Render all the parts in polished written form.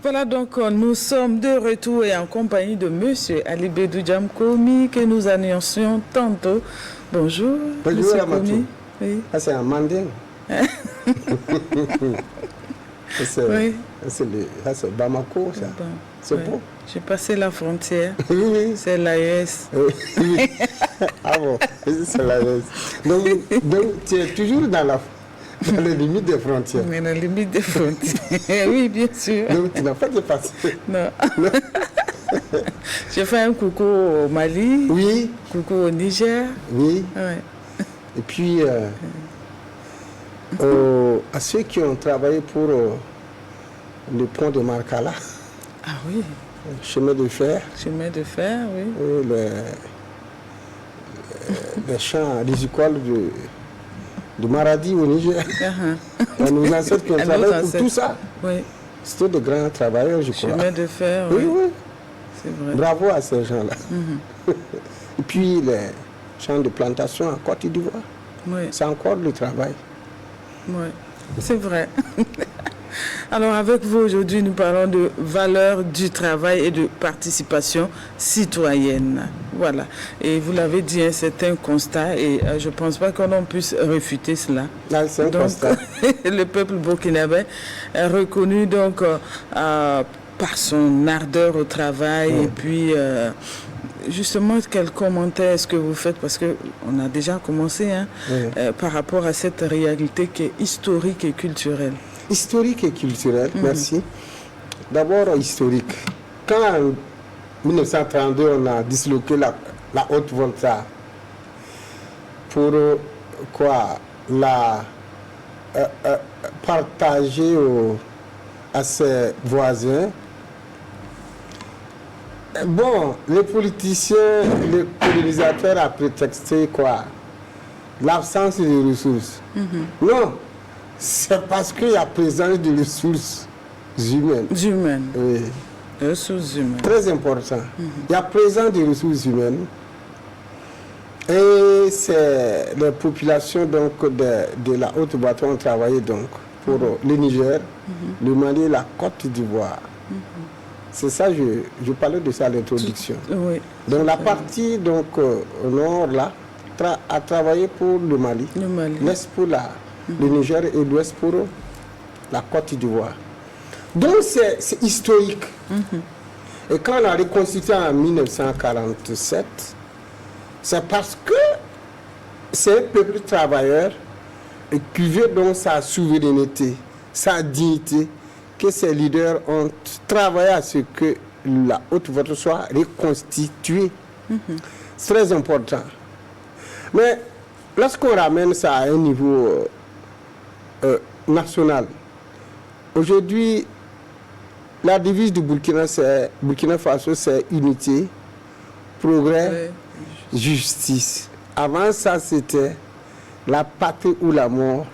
Voilà donc nous sommes de retour et en compagnie de Monsieur Ali Bédou Djamkomi que nous annoncions tantôt. Bonjour. Bonjour Monsieur Amatou. Oui. Ah, c'est un manding. C'est Bamako, ça. Bon, C'est beau. J'ai passé la frontière. Oui. C'est l'AES. Oui. Ah bon, c'est l'AES. Donc, tu es toujours dans les limites des frontières. Mais la limite des frontières. Oui, bien sûr. Donc, tu n'as pas dépassé. Non. J'ai fait un coucou au Mali. Oui. Coucou au Niger. Oui. Ouais. Et puis, à ceux qui ont travaillé pour le pont de Marcala. Ah oui. Chemin de fer. Chemin de fer, oui. Les champs rizicoles de Maradi au Niger. Nos ancêtres qui ont travaillé pour tout ça. Oui. C'était de grands travailleurs, je crois. Chemin de fer, oui. Oui. C'est vrai. Bravo à ces gens-là. Et puis les champs de plantation en Côte d'Ivoire. Oui. C'est encore le travail. Oui, c'est vrai. Alors avec vous aujourd'hui, nous parlons de valeur du travail et de participation citoyenne. Voilà. Et vous l'avez dit, c'est un constat et je ne pense pas qu'on puisse réfuter cela. Ah, c'est un constat. Le peuple burkinabé est reconnu donc par son ardeur au travail et puis justement quel commentaire est-ce que vous faites parce qu'on a déjà commencé par rapport à cette réalité qui est historique et culturelle. Historique et culturel, merci. D'abord, historique. Quand en 1932, on a disloqué la Haute-Volta pour la partager à ses voisins, bon, les politiciens, les colonisateurs ont prétexté l'absence de ressources. Non. C'est parce qu'il y a présence de ressources humaines. Oui. Ressources humaines. Très important. Il y a présence de ressources humaines. Et c'est les populations donc, de la Haute-Volta ont travaillé donc, pour le Niger, le Mali et la Côte d'Ivoire. C'est ça, je parlais de ça à l'introduction. Oui. Donc la partie donc, au nord là, a travaillé pour le Mali. L'Est pour le Niger et l'Ouest pour la Côte d'Ivoire. Donc c'est historique. Et quand on a reconstitué en 1947, c'est parce que c'est un peuple travailleur qui veut donc sa souveraineté, sa dignité, que ses leaders ont travaillé à ce que la Haute-Volta soit reconstituée. C'est très important. Mais lorsqu'on ramène ça à un niveau national. Aujourd'hui, la devise du Burkina Faso, c'est unité, progrès, justice. Avant ça, c'était la patrie ou la mort,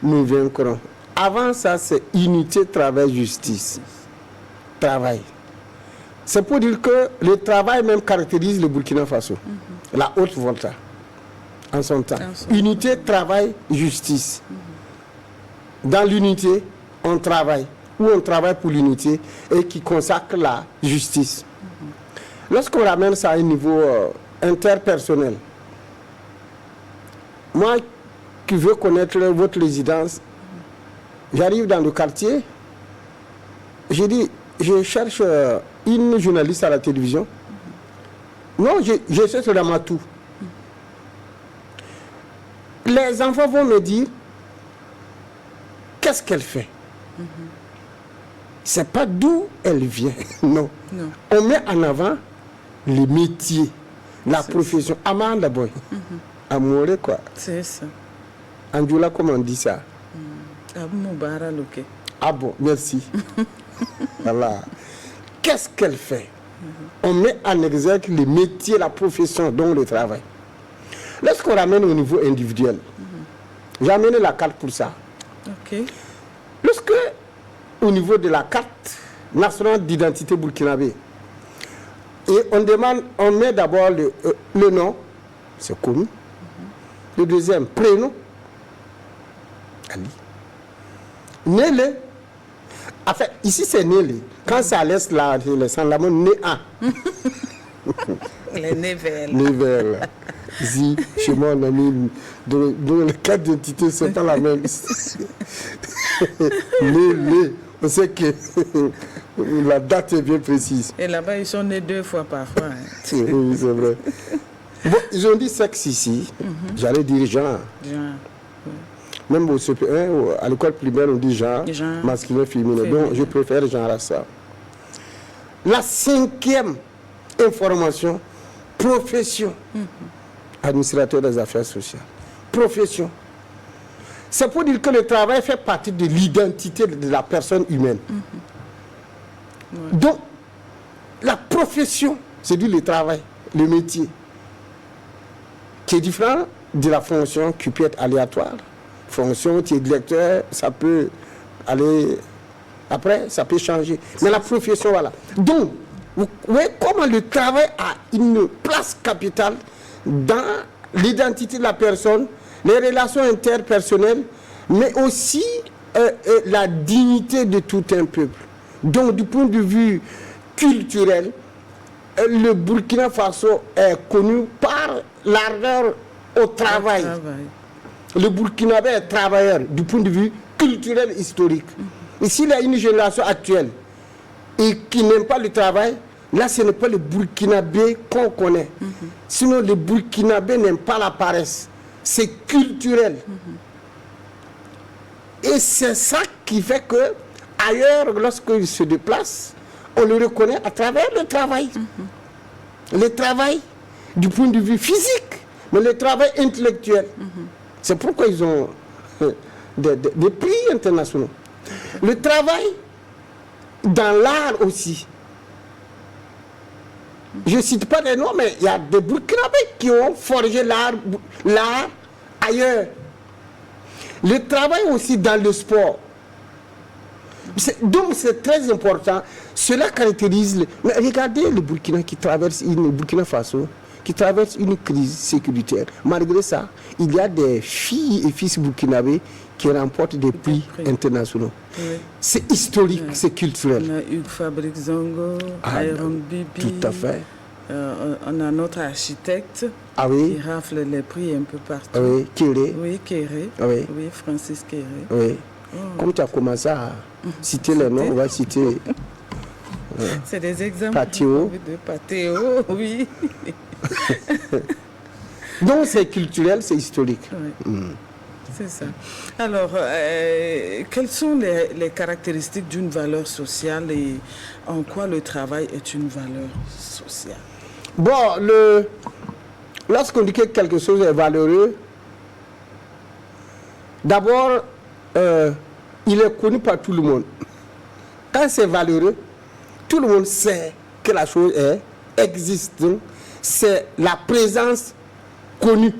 nous vaincrons. Avant ça, c'est unité, travail, justice. Travail. C'est pour dire que le travail même caractérise le Burkina Faso, la Haute-Volta, en son temps. Unité, travail, justice. Dans l'unité, on travaille, ou on travaille pour l'unité et qui consacre la justice. Lorsqu'on ramène ça à un niveau interpersonnel, moi qui veux connaître votre résidence, j'arrive dans le quartier, j'ai dit, je cherche une journaliste à la télévision. Non, je cherche Ramatou. Les enfants vont me dire, qu'est-ce qu'elle fait? C'est pas d'où elle vient. Non. On met en avant les métiers, la profession. Amanda boy. Amoureux quoi. C'est ça. Anjoula, comment on dit ça? Ah bon, merci. Voilà. Qu'est-ce qu'elle fait? On met en exergue les métiers, la profession, donc le travail. Lorsqu'on ramène au niveau individuel, j'ai amené la carte pour ça. Ok. Lorsque, au niveau de la carte nationale d'identité burkinabé, et on demande, on met d'abord le nom, c'est connu. Le deuxième, prénom, Ali. Né le En fait, ici, c'est né. Quand ça laisse là, les sans-lamons, né A. Les nez verts. Né vert, là. Ici, chez moi, on a mis. Donc, les quatre d'identité, ce n'est pas la même. Né. On sait que la date est bien précise. Et là-bas, ils sont nés 2 fois parfois. Hein. Oui, c'est vrai. Bon, ils ont dit sexe ici. J'allais dire genre. Même au CP1, à l'école primaire, on dit genre. Masculin, féminin. Donc, je préfère genre à ça. La 5e information, profession. Administrateur des affaires sociales. Profession. C'est pour dire que le travail fait partie de l'identité de la personne humaine. Donc, la profession, c'est dire le travail, le métier, qui est différent de la fonction qui peut être aléatoire. Fonction, tu es directeur, ça peut aller... Après, ça peut changer. Mais la profession, voilà. Donc, vous voyez comment le travail a une place capitale dans l'identité de la personne, les relations interpersonnelles, mais aussi la dignité de tout un peuple. Donc, du point de vue culturel, le Burkina Faso est connu par l'ardeur au travail. Le Burkinabé est travailleur du point de vue culturel historique. Et s'il y a une génération actuelle et qui n'aime pas le travail, là, ce n'est pas le Burkinabé qu'on connaît. Sinon, le Burkinabé n'aime pas la paresse. C'est culturel. Et c'est ça qui fait que, ailleurs, lorsqu'il se déplace, on le reconnaît à travers le travail. Le travail du point de vue physique, mais le travail intellectuel. C'est pourquoi ils ont des prix internationaux. Le travail dans l'art aussi. Je ne cite pas des noms, mais il y a des Burkinabés qui ont forgé l'art ailleurs. Le travail aussi dans le sport. Donc c'est très important. Cela caractérise... Mais regardez le Burkina Burkina Faso qui traverse une crise sécuritaire. Malgré ça, il y a des filles et fils burkinabés qui remportent des prix internationaux. C'est historique, c'est culturel. On a Hugues Fabrice Zongo, Iron Bibi. Tout à fait. On a notre architecte qui rafle les prix un peu partout. Oui, Kéré. Oui, Kéré. Oui, Francis Kéré. Oui. Comme tu as commencé à citer les noms, on va citer... C'est des exemples Patéo. de Patéo, oui. Donc c'est culturel, c'est historique. C'est ça. Alors, quelles sont les caractéristiques d'une valeur sociale et en quoi le travail est une valeur sociale? Bon, lorsqu'on dit que quelque chose est valeureux, d'abord, il est connu par tout le monde. Quand c'est valeureux, tout le monde sait que la chose existe. C'est la présence connue.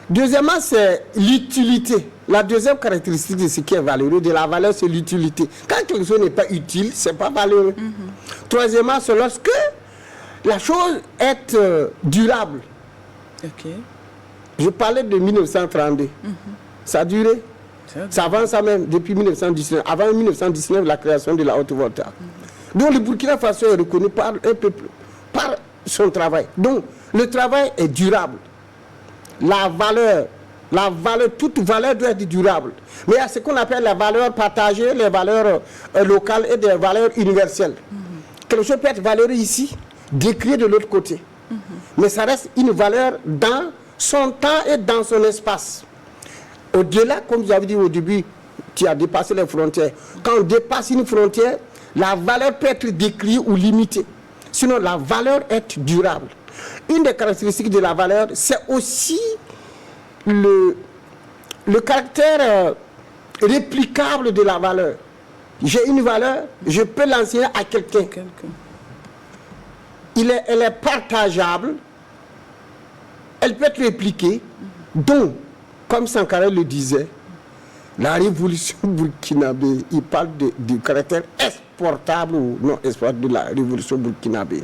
Deuxièmement, c'est l'utilité. La deuxième caractéristique de ce qui est valeureux, de la valeur, c'est l'utilité. Quand quelque chose n'est pas utile, ce n'est pas valeureux. Troisièmement, c'est lorsque la chose est durable. Je parlais de 1932. Ça a duré. Ça avance même depuis 1919. Avant 1919, la création de la haute-volta. Donc le Burkina Faso est reconnu par un peuple, par son travail. Donc le travail est durable. La valeur, toute valeur doit être durable. Mais il y a ce qu'on appelle les valeurs partagées, les valeurs locales et des valeurs universelles. Quelque chose peut être valeureux ici, décrié de l'autre côté. Mais ça reste une valeur dans son temps et dans son espace. Au-delà, comme vous avez dit au début, tu as dépassé les frontières. Quand on dépasse une frontière, la valeur peut être décrite ou limitée. Sinon, la valeur est durable. Une des caractéristiques de la valeur, c'est aussi le caractère réplicable de la valeur. J'ai une valeur, je peux l'enseigner à quelqu'un. Elle est partageable, elle peut être répliquée. Donc, comme Sankara le disait, la révolution burkinabé, il parle du caractère exportable ou non exportable de la révolution burkinabé.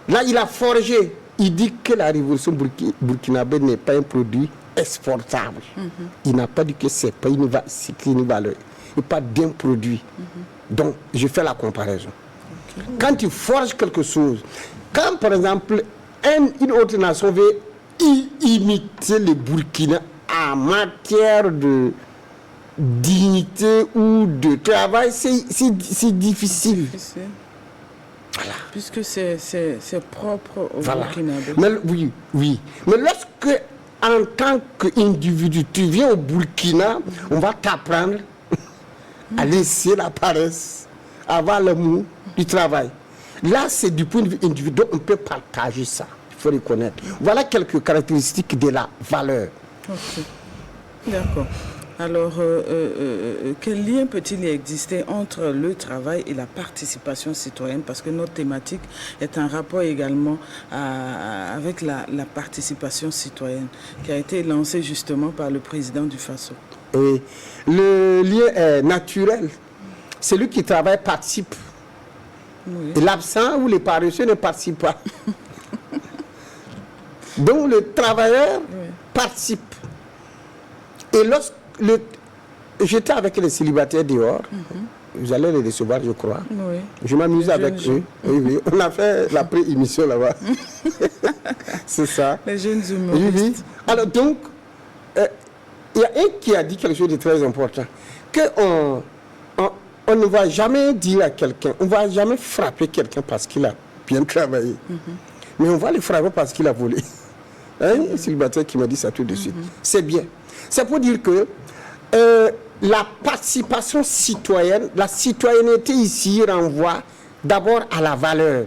Là, il a forgé, il dit que la révolution burkinabé n'est pas un produit exportable. Il n'a pas dit que c'est pas une valeur. et pas d'un produit. Donc, je fais la comparaison. Quand tu forges quelque chose, quand par exemple, une autre nation veut imiter le Burkina en matière de dignité ou de travail, c'est difficile. Voilà. Puisque c'est propre au Burkinabé. Mais, oui. Mais lorsque, en tant qu'individu, tu viens au Burkina, on va t'apprendre à laisser la paresse, à avoir l'amour du travail. Là, c'est du point de vue individuel, on peut partager ça. Il faut reconnaître. Voilà quelques caractéristiques de la valeur. Ok. D'accord. Alors, quel lien peut-il exister entre le travail et la participation citoyenne? Parce que notre thématique est un rapport également avec la participation citoyenne qui a été lancée justement par le président du FASO. Et le lien est naturel. Celui qui travaille participe. Oui. Et l'absent ou les paresseux ne participent pas. Donc le travailleur participe. Et lorsque j'étais avec les célibataires dehors, vous allez les recevoir, je crois. Oui. Je m'amuse avec eux. Oui. On a fait la pré-émission là-bas. C'est ça. Les jeunes humoristes. Oui. Alors donc, il y a un qui a dit quelque chose de très important. On ne va jamais dire à quelqu'un, on ne va jamais frapper quelqu'un parce qu'il a bien travaillé. Mais on va le frapper parce qu'il a volé. Un célibataire qui m'a dit ça tout de suite. C'est bien. C'est pour dire que la participation citoyenne, la citoyenneté ici renvoie d'abord à la valeur.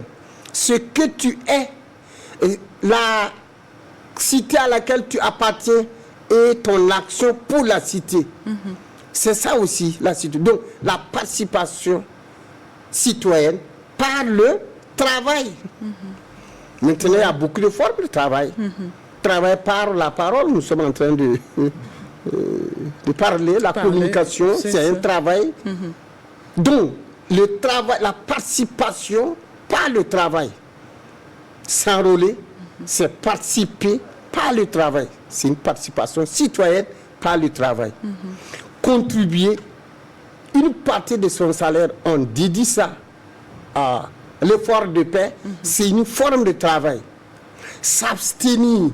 Ce que tu es, la cité à laquelle tu appartiens et ton action pour la cité. C'est ça aussi la cité. Donc la participation citoyenne par le travail. Maintenant, il y a beaucoup de formes de travail. Travail par la parole, nous sommes en train de parler, la communication, c'est un travail. Donc, le travail, la participation par le travail. S'enrôler, c'est participer par le travail. C'est une participation citoyenne par le travail. Contribuer une partie de son salaire, on dédie ça à l'effort de paix, c'est une forme de travail. S'abstenir.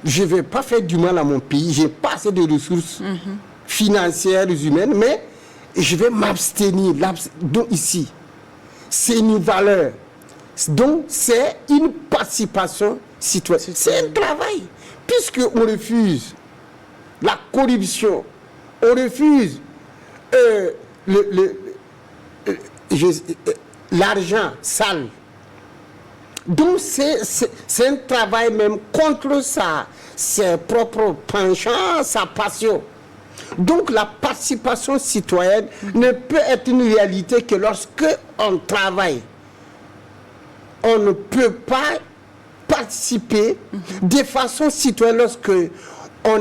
Je ne vais pas faire du mal à mon pays, j'ai pas assez de ressources financières, humaines, mais je vais m'abstenir. Donc ici, c'est une valeur. Donc c'est une participation citoyenne. C'est un travail. Puisqu'on refuse la corruption, on refuse l'argent sale. Donc c'est un travail même contre ses propres penchants, sa passion. Donc la participation citoyenne ne peut être une réalité que lorsque on travaille. On ne peut pas participer de façon citoyenne lorsque on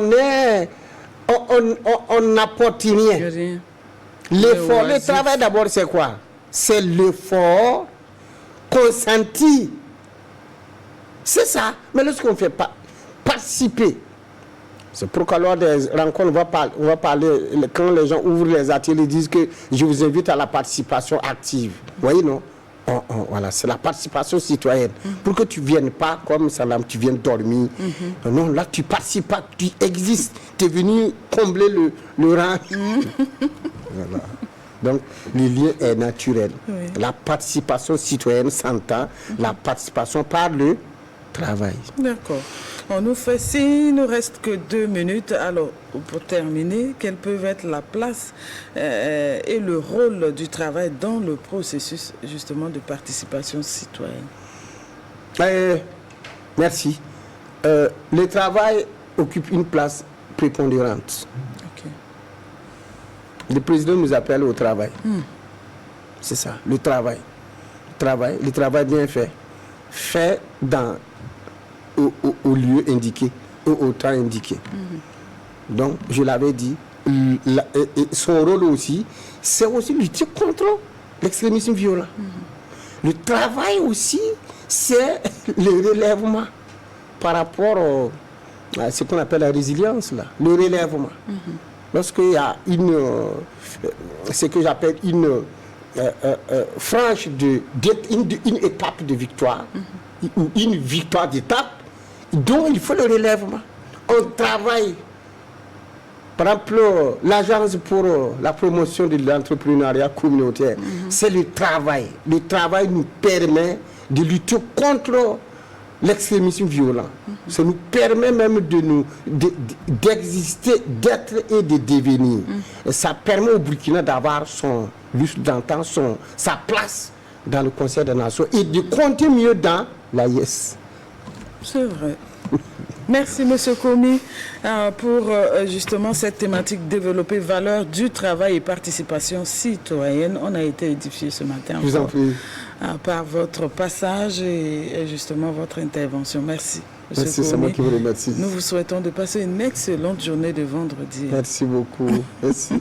n'apporte rien. L'effort, le travail d'abord c'est quoi? C'est l'effort consenti. C'est ça. Mais lorsqu'on ne fait pas participer, c'est pourquoi lors des rencontres, on va parler, quand les gens ouvrent les ateliers, ils disent que je vous invite à la participation active. Vous voyez, non? Voilà, c'est la participation citoyenne. Pour que tu ne viennes pas comme ça, tu viennes dormir. Non, là, tu participes pas, tu existes. Tu es venu combler le rang. Voilà. Donc, le lien est naturel. La participation citoyenne s'entend, la participation par le travail. D'accord. On nous fait, s'il ne reste que 2 minutes, alors pour terminer, quelle peut être la place et le rôle du travail dans le processus justement de participation citoyenne? Merci. Le travail occupe une place prépondérante. Okay. Le président nous appelle au travail. C'est ça, le travail. Le travail bien fait. Fait au lieu indiqué, au temps indiqué. Donc, je l'avais dit, son rôle aussi, c'est aussi lutter contre l'extrémisme violent. Le travail aussi, c'est le relèvement par rapport à ce qu'on appelle la résilience, là, le relèvement. lorsqu'il y a ce que j'appelle une franche une étape de victoire, ou une victoire d'étape, dont il faut le relèvement. On travaille. Par exemple, l'agence pour la promotion de l'entrepreneuriat communautaire, c'est le travail. Le travail nous permet de lutter contre l'extrémisme violent. Ça nous permet même d'exister, d'être et de devenir. Et ça permet au Burkina d'avoir sa place dans le Conseil des Nations et de compter mieux dans l'AIS. C'est vrai. Merci, M. Komi, pour justement cette thématique développer valeur du travail et participation citoyenne. On a été édifié ce matin. Je vous en prie. Par votre passage et justement votre intervention. Merci. Merci, c'est moi qui vous remercie. Nous vous souhaitons de passer une excellente journée de vendredi. Merci beaucoup. Merci.